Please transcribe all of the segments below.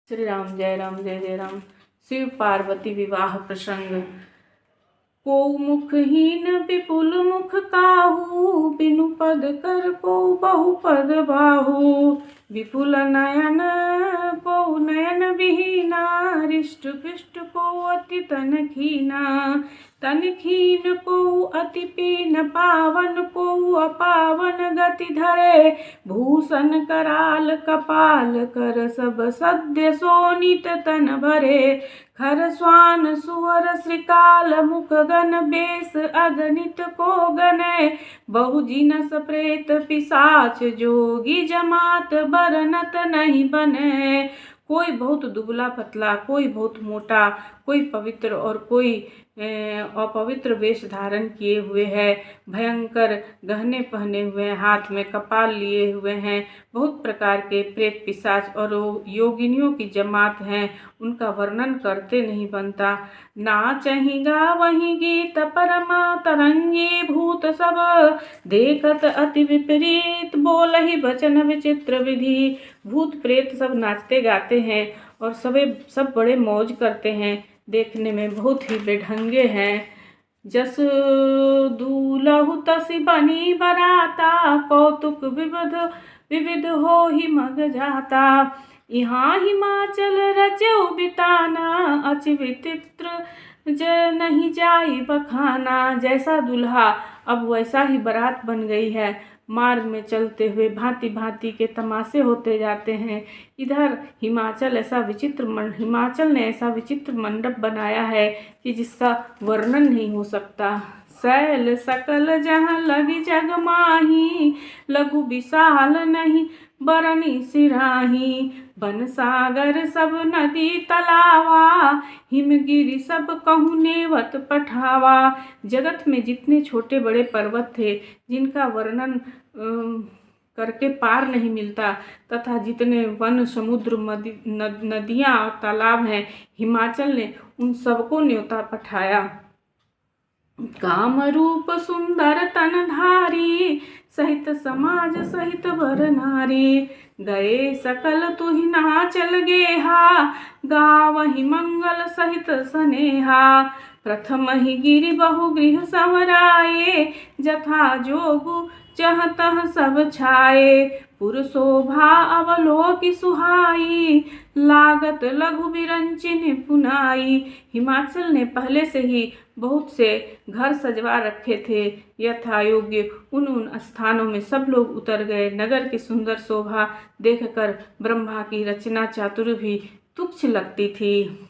श्री राम जय जय राम। शिव पार्वती विवाह प्रसंग। को मुखहीन विपुल मुख काहू, बिनु पद कर को बहुपद बाहू। विपुल नयन को नयन विहीना, हृष्ट पुष्ट को अति तन खीना। तन खीन को अति पीन, पावन को अपावन गति धरे। भूषण कराल कपाल कर, सब सद्य सोनित तन भरे। खर स्वान सुवर श्रीकाल, मुख गण बेस अगणित को गणे। बहु जिनस प्रेत पिशाच, जोगी जमात बरनत नहीं बने। कोई बहुत दुबला पतला, कोई बहुत मोटा, कोई पवित्र और कोई अपवित्र वेश धारण किए हुए है। भयंकर गहने पहने हुए हैं, हाथ में कपाल लिए हुए हैं। बहुत प्रकार के प्रेत पिशाच और योगिनियों की जमात हैं, उनका वर्णन करते नहीं बनता। नाचहिगा वही गीत परमा तरंगी, भूत सब देखत अति विपरीत, बोलहि वचन विचित्र विधि। भूत प्रेत सब नाचते गाते हैं और सब बड़े मौज करते हैं, देखने में बहुत ही बेढंगे हैं। जस दूलहु तसि बनी बराता, कौतुक विविध हो ही मग जाता। यहाँ हिमाचल रचौ बिताना, अचि विचित्र नहीं जाई बखाना। जैसा दूल्हा अब वैसा ही बारात बन गई है। मार्ग में चलते हुए भांति भांति के तमाशे होते जाते हैं। इधर हिमाचल ने ऐसा विचित्र मंडप बनाया है कि जिसका वर्णन नहीं हो सकता। शैल सकल जहाँ लगी जग माही, लघु विशाल नहीं बरनी सिराही। बन सागर सब नदी तलावा, हिमगिरी सब कहूँ नेवत पठावा। जगत में जितने छोटे बड़े पर्वत थे, जिनका वर्णन करके पार नहीं मिलता, तथा जितने वन समुद्र नदियाँ और तालाब हैं, हिमाचल ने उन सबको न्योता पठाया। काम रूप सुंदर तनधारी, सहित समाज सहित वर नारी। गए सकल तुहि नाचल गेहा, गावहि मंगल सहित स्नेहा। प्रथम ही गिरि बहु गृह संवराये, जथा जोगु जह तह सब छाये। पुर शोभा अवलोकि सुहाई, लागत लघु विरंचिन पुनाई। हिमाचल ने पहले से ही बहुत से घर सजवा रखे थे, यथा योग्य उन स्थानों में सब लोग उतर गए। नगर की सुंदर शोभा देखकर ब्रह्मा की रचना चातुर भी तुच्छ लगती थी।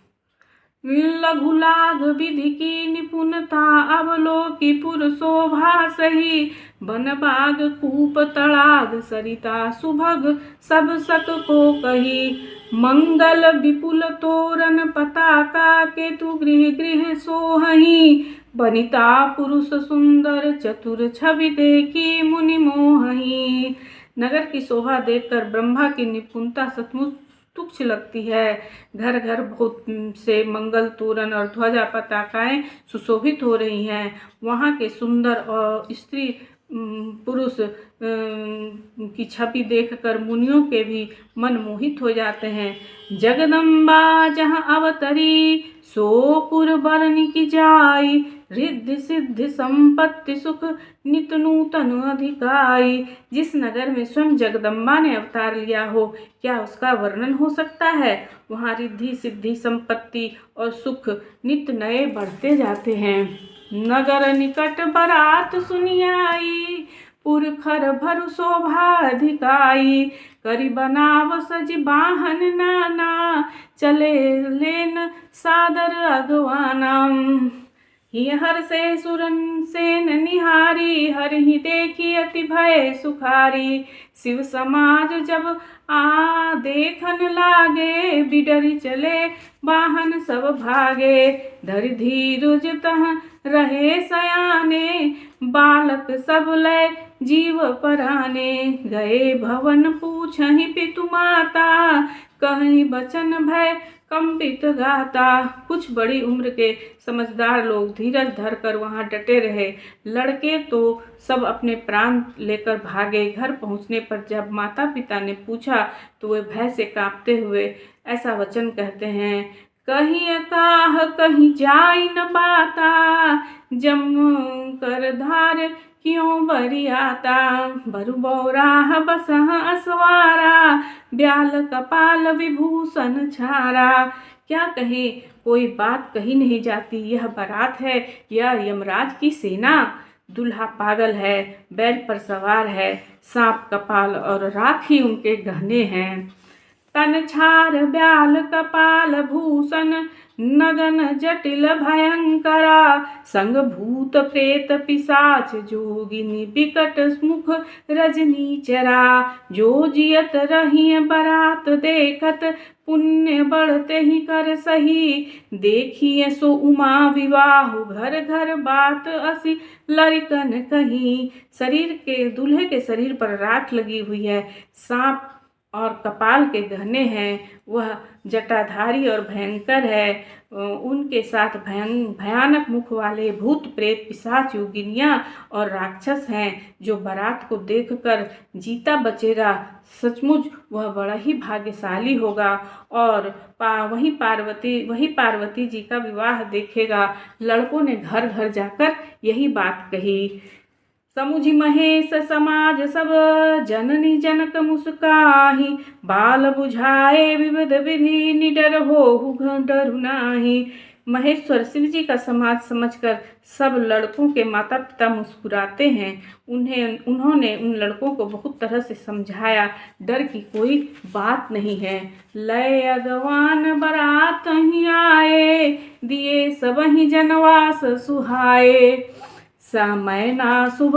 लघु लाघ विधि की निपुणता, अवलोकि पुर शोभा सही। बन बाग कूप तड़ाग, सरिता सुभग सब सक को कही। मंगल विपुल तोरण पताका, केतु गृह गृह सोहही। बनिता पुरुष सुंदर, चतुर छवि देखी मुनि मोहही। नगर की शोभा देखकर ब्रह्मा की निपुणता सचमुच तुच्छ लगती है। घर घर बहुत से मंगल तोरण और ध्वजा पताकाएं सुशोभित हो रही हैं। वहाँ के सुंदर और स्त्री पुरुष की छवि देखकर मुनियों के भी मन मोहित हो जाते हैं। जगदम्बा जहाँ अवतरी, सो पुर बरनी की जाई। रिद्धि सिद्धि संपत्ति सुख नित नूतन अधिकाई। जिस नगर में स्वयं जगदम्बा ने अवतार लिया हो, क्या उसका वर्णन हो सकता है। वहाँ रिद्धि सिद्धि संपत्ति और सुख नित नए बढ़ते जाते हैं। नगर निकट बरात सुनियाई, पुर खर भर शोभा अधिकाई। करी बनाव सज बाहन नाना, चले लेन सादर अगवानम। हर से सुरन सेन निहारी, हर ही देखी अति भय सुखारी। शिव समाज जब आ देखन लागे, बिडरी चले वाहन सब भागे। धरि धीरज तह रहे सयाने, बालक सब लय जीव पराने। गए भवन पूछहि पितु माता, कहीं बचन भय कंपित गाता। कुछ बड़ी उम्र के समझदार लोग धीरज धर कर वहां डटे रहे। लड़के तो सब अपने प्राण लेकर भागे। घर पहुंचने पर जब माता पिता ने पूछा तो वे भय से कांपते हुए ऐसा वचन कहते हैं, कहीं अकाह कहीं जाई न बाता, जम कर धार क्यों बरियाता, बरु बौराह बसह असवारा, ब्याल कपाल विभूषण छारा। क्या कहे, कोई बात कही नहीं जाती। यह बारात है या यमराज की सेना। दूल्हा पागल है, बैल पर सवार है, सांप कपाल और राखी उनके गहने हैं। तन छार ब्याल कपाल भूषण, नगन जटिल भयंकरा, संग भूत प्रेत पिशाच जोगिनी, बिकट मुख रजनी चरा। जो जियत रही बारात देखत, पुण्य बढ़ते ही कर सही, देखिए सो उमा विवाह, घर घर बात असी लड़कन कही। शरीर के दूल्हे के शरीर पर राख लगी हुई है, सांप और कपाल के गहने हैं। वह जटाधारी और भयंकर है। उनके साथ भयानक मुख वाले भूत प्रेत पिशाच योगिनियां और राक्षस हैं। जो बारात को देखकर जीता बचेगा, सचमुच वह बड़ा ही भाग्यशाली होगा और वही पार्वती जी का विवाह देखेगा। लड़कों ने घर घर जाकर यही बात कही। समुझि महेश समाज सब, जननी जनक मुस्काही, बाल बुझाए विविध विधि, निडर होहु डरु नाहि। महेश्वर शिव जी का समाज समझकर सब लड़कों के माता पिता मुस्कुराते हैं। उन्होंने उन लड़कों को बहुत तरह से समझाया, डर की कोई बात नहीं है। लय अगवान बारात ही आए, दिए सब ही जनवास सुहाए, समय ना शुभ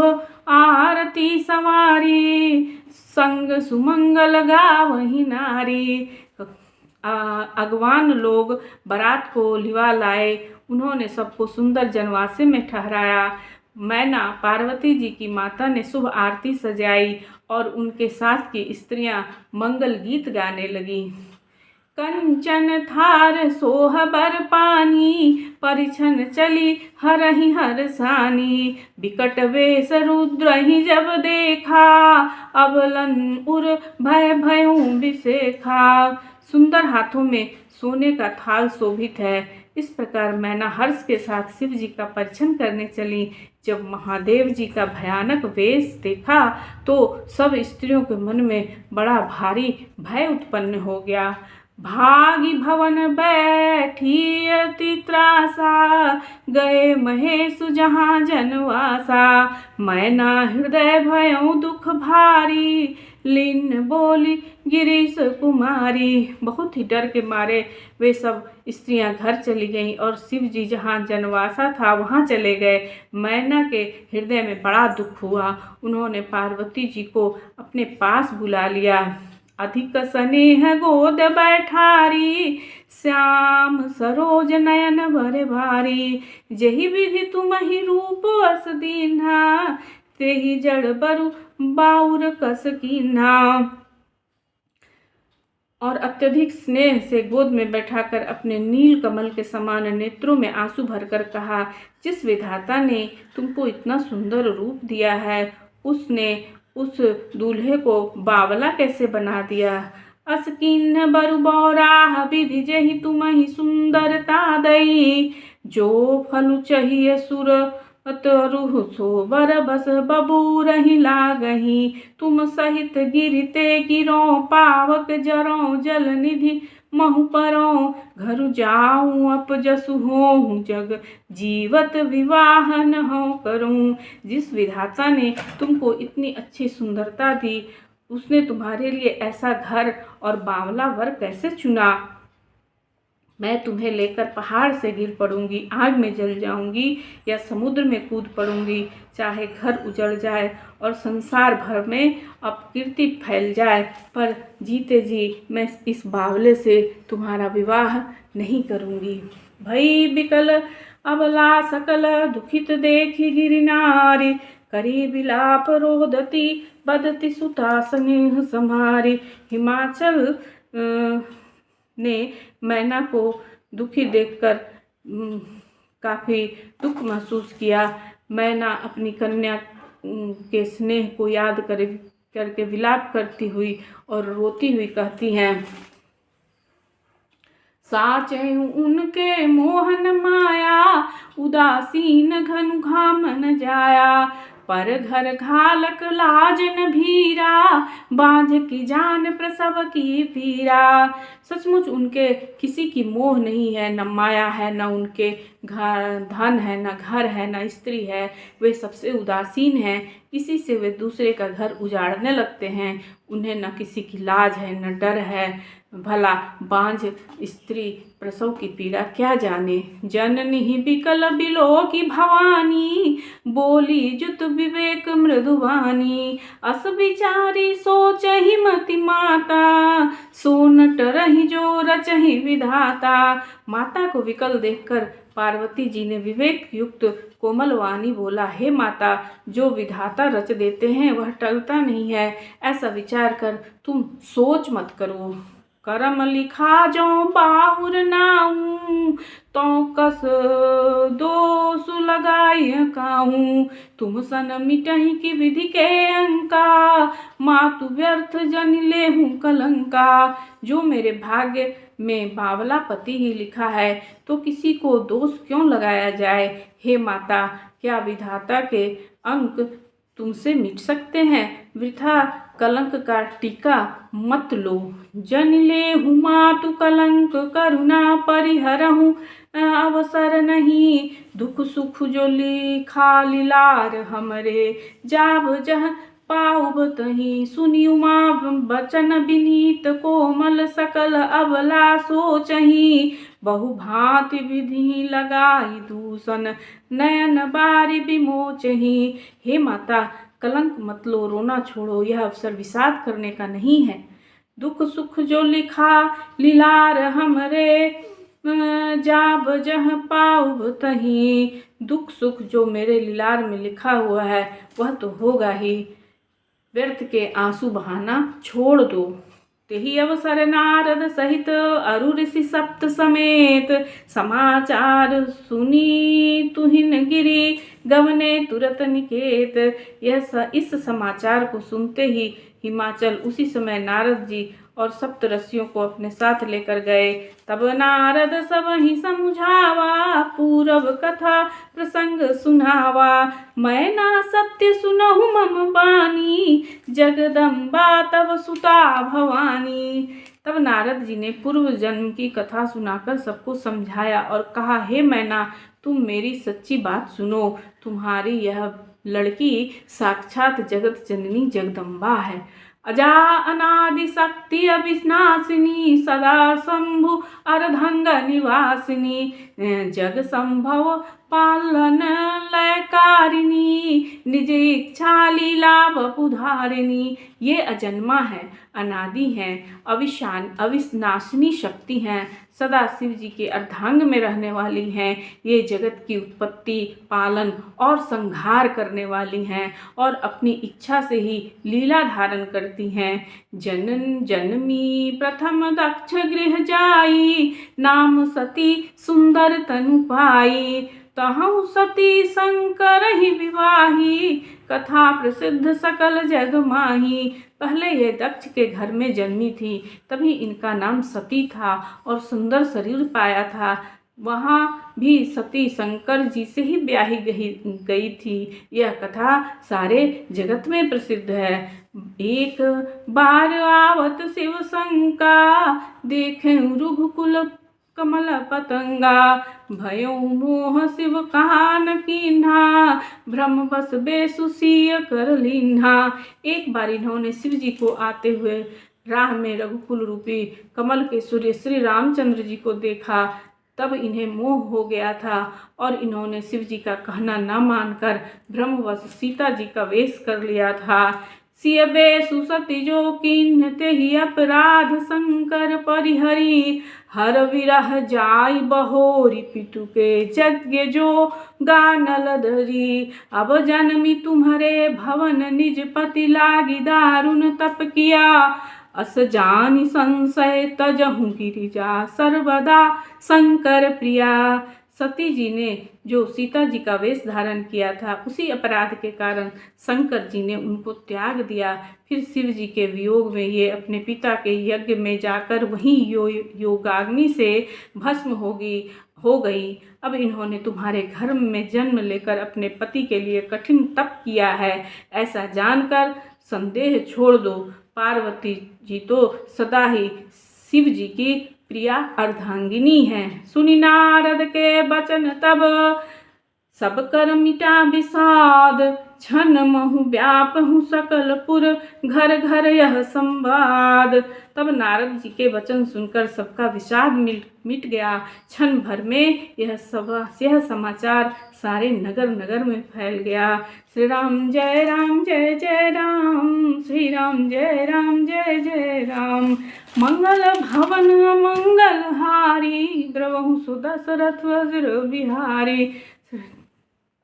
आरती सवारी, संग सुमंगल गावही नारी। अगवान लोग बारात को लिवा लाए। उन्होंने सबको सुंदर जनवासे में ठहराया। मैना पार्वती जी की माता ने शुभ आरती सजाई और उनके साथ की स्त्रियां मंगल गीत गाने लगीं। कंचन थार सोह बर पानी, परिछन चली हरहि हरसानी, बिकट वेश रुद्र ही जब देखा, अबलन उर भय भयों बिसेखा। सुंदर हाथों में सोने का थाल शोभित है। इस प्रकार मैना हर्ष के साथ शिव जी का परिछन करने चली। जब महादेव जी का भयानक वेश देखा तो सब स्त्रियों के मन में बड़ा भारी भय उत्पन्न हो गया। भागी भवन बैठी अति त्रासा, गए महेश जहाँ जनवासा, मैना हृदय भयों दुख भारी, लीन बोली गिरीश कुमारी। बहुत ही डर के मारे वे सब स्त्रियां घर चली गईं और शिव जी जहाँ जनवासा था वहाँ चले गए। मैना के हृदय में बड़ा दुख हुआ। उन्होंने पार्वती जी को अपने पास बुला लिया। अधिक स्नेह गोद बैठारी, श्याम सरोज नयन भरे भारी, जही विधि तुमहि रूप अस दीन्हा, तेहि जड़ बरु बाउर कस कीन्हा। और अत्यधिक स्नेह से गोद में बैठाकर अपने नील कमल के समान नेत्रों में आंसू भरकर कहा, जिस विधाता ने तुमको इतना सुंदर रूप दिया है, उसने उस दूल्हे को बावला कैसे बना दिया। अस किन्न बरु बौराह विधि जहि तुमहि सुंदरता दई, जो फलु चाहिए सुर अतरुह सो बर बस बबूरहि लागही, तुम सहित गिरते गिरो पावक जरो जल निधि महु परो, घर जाऊं अपजसु होऊं जग जीवत विवाह न हो करूं। जिस विधाता ने तुमको इतनी अच्छी सुंदरता दी, उसने तुम्हारे लिए ऐसा घर और बावला वर कैसे चुना। मैं तुम्हें लेकर पहाड़ से गिर पड़ूंगी, आग में जल जाऊंगी या समुद्र में कूद पड़ूंगी, चाहे घर उजड़ जाए और संसार भर में अपकीर्ति फैल जाए, पर जीते जी मैं इस बावले से तुम्हारा विवाह नहीं करूंगी। भई बिकल अबला सकल दुखित देखी गिरिनारी, करी बिलाप रोदती बदती सुता स्नेह समारी। हिमाचल ने मैना को दुखी देखकर काफ़ी दुख महसूस किया। मैना अपनी कन्या के स्नेह को याद करके विलाप करती हुई और रोती हुई कहती हैं, साचहु उनके मोहन माया, उदासीन घनु घाम न जाया। पर घर घालक लाज न भीरा, बांझ की जान प्रसव की पीरा। सचमुच उनके किसी की मोह नहीं है, न माया है, न उनके धन है, न घर है, न स्त्री है। वे सबसे उदासीन हैं, किसी से वे दूसरे का घर उजाड़ने लगते हैं। उन्हें न किसी की लाज है, न डर है। भला बांझ स्त्री प्रसव की पीड़ा क्या जाने। जननी बिकल बिलो की भवानी, बोली जुत विवेक मृदुवानी। अस विचारी सोचहि मति माता, सोनट रही जो रचहि विधाता। माता को विकल देखकर पार्वती जी ने विवेक युक्त कोमल वाणी बोला, हे माता, जो विधाता रच देते हैं वह टलता नहीं है। ऐसा विचार कर तुम सोच मत करो। करम लिखा जो बाहुर नाऊं, तो कस दोष लगाई काहूं। तुम सन मिटहि की विधि के अंका, मातु व्यर्थ जन लेहूं कलंका। जो मेरे भाग्य में बावला पति ही लिखा है, तो किसी को दोष क्यों लगाया जाए। हे माता, क्या विधाता के अंक तुमसे मिट सकते हैं। वृथा कलंक का टीका मत लो। जन लेहूं मातु कलंक, करुणा परिहरहूं अवसर नहीं। दुख सुख जो लिखा लीलार हमरे, जाब जह पाउब तहीं। सुनी उमा बचन विनीत कोमल, सकल अबला सोचहीं। बहु भांति विधि लगाई दूषण, नयन बारी विमोचहीं। हे माता, कलंक मत लो, रोना छोड़ो, यह अवसर विषाद करने का नहीं है। दुख सुख जो लिखा लीलार हमरे, जाब जह पाउब तहीं। दुख सुख जो मेरे लीलार में लिखा हुआ है वह तो होगा ही। व्यर्थ के आंसू बहाना छोड़ दो। तेहि अवसर नारद सहित, अरु ऋषि सप्त समेत। समाचार सुनी तुहिन गिरी, गवने तुरत निकेत। इस समाचार को सुनते ही हिमाचल उसी समय नारद जी और सप्तऋषियों को अपने साथ लेकर गए। तब नारद सब ही समझावा, पूरब कथा प्रसंग सुनावा। मैं ना सत्य सुनहु मम बानी, जगदम्बा तब सुता भवानी। तब नारद जी ने पूर्व जन्म की कथा सुनाकर सबको समझाया और कहा, हे मैना, तुम मेरी सच्ची बात सुनो। तुम्हारी यह लड़की साक्षात जगत जननी जगदम्बा है। अजा अनादि शक्ति अविनाशिनी, सदा शंभु अर्धंग निवासिनी। जग संभव पालन लयकारिणी, निज इच्छा लीला वपुधारिणी। ये अजन्मा है, अनादि हैं, अविनाशिनी शक्ति हैं, सदा शिव जी के अर्धांग में रहने वाली हैं। ये जगत की उत्पत्ति, पालन और संहार करने वाली हैं और अपनी इच्छा से ही लीला धारण करती हैं। जनन जन्मी प्रथम दक्ष गृह जाई, नाम सती सुंदर तनु पाई। तहु सती शंकर ही विवाही, कथा प्रसिद्ध सकल जग माही। पहले ये दक्ष के घर में जन्मी थी, तभी इनका नाम सती था और सुंदर शरीर पाया था। वहाँ भी सती शंकर जी से ही ब्याही गई थी। यह कथा सारे जगत में प्रसिद्ध है। एक बार आवत शिव शंका, देखें रघुकुल कमल पतंगा। भयो मोह शिव कहान कीन्हा, भ्रम बस बेसुसीय कर लीन्हा। एक बार इन्होंने शिव जी को आते हुए राह में रघुकुल रूपी कमल के सूर्य श्री रामचंद्र जी को देखा। तब इन्हें मोह हो गया था और इन्होंने शिव जी का कहना न मानकर भ्रमवश सीता जी का वेश कर लिया था। सिय बेसु सती जो किन्हते ही अपराध, शंकर परिहरी हर विरह जाई बहोरी। पितु के यज्ञ जो गानल धरी, अब जन्मी तुम्हारे भवन, निज पति लागी दारुण तप किया। अस जानि संशय तजहु गिरिजा सर्वदा शंकर प्रिया। सती जी ने जो सीता जी का वेश धारण किया था, उसी अपराध के कारण शंकर जी ने उनको त्याग दिया। फिर शिव जी के वियोग में ये अपने पिता के यज्ञ में जाकर वहीं योगाग्नि से भस्म हो गई। अब इन्होंने तुम्हारे घर में जन्म लेकर अपने पति के लिए कठिन तप किया है, ऐसा जानकर संदेह छोड़ दो। पार्वती जी तो सदा ही शिव जी की प्रिया अर्धांगिनी है। सुनि नारद के बचन तब सब कर मिटा विषाद, क्षण महु व्यापहु सकल पुर घर घर यह संवाद। तब नारद जी के वचन सुनकर सबका विषाद मिट गया। क्षण भर में यह समाचार सारे नगर नगर में फैल गया। श्री राम जय जय राम, श्री राम जय जय राम। मंगल भवन मंगल हारी, द्रवहु सुदशरथ वज्र बिहारी।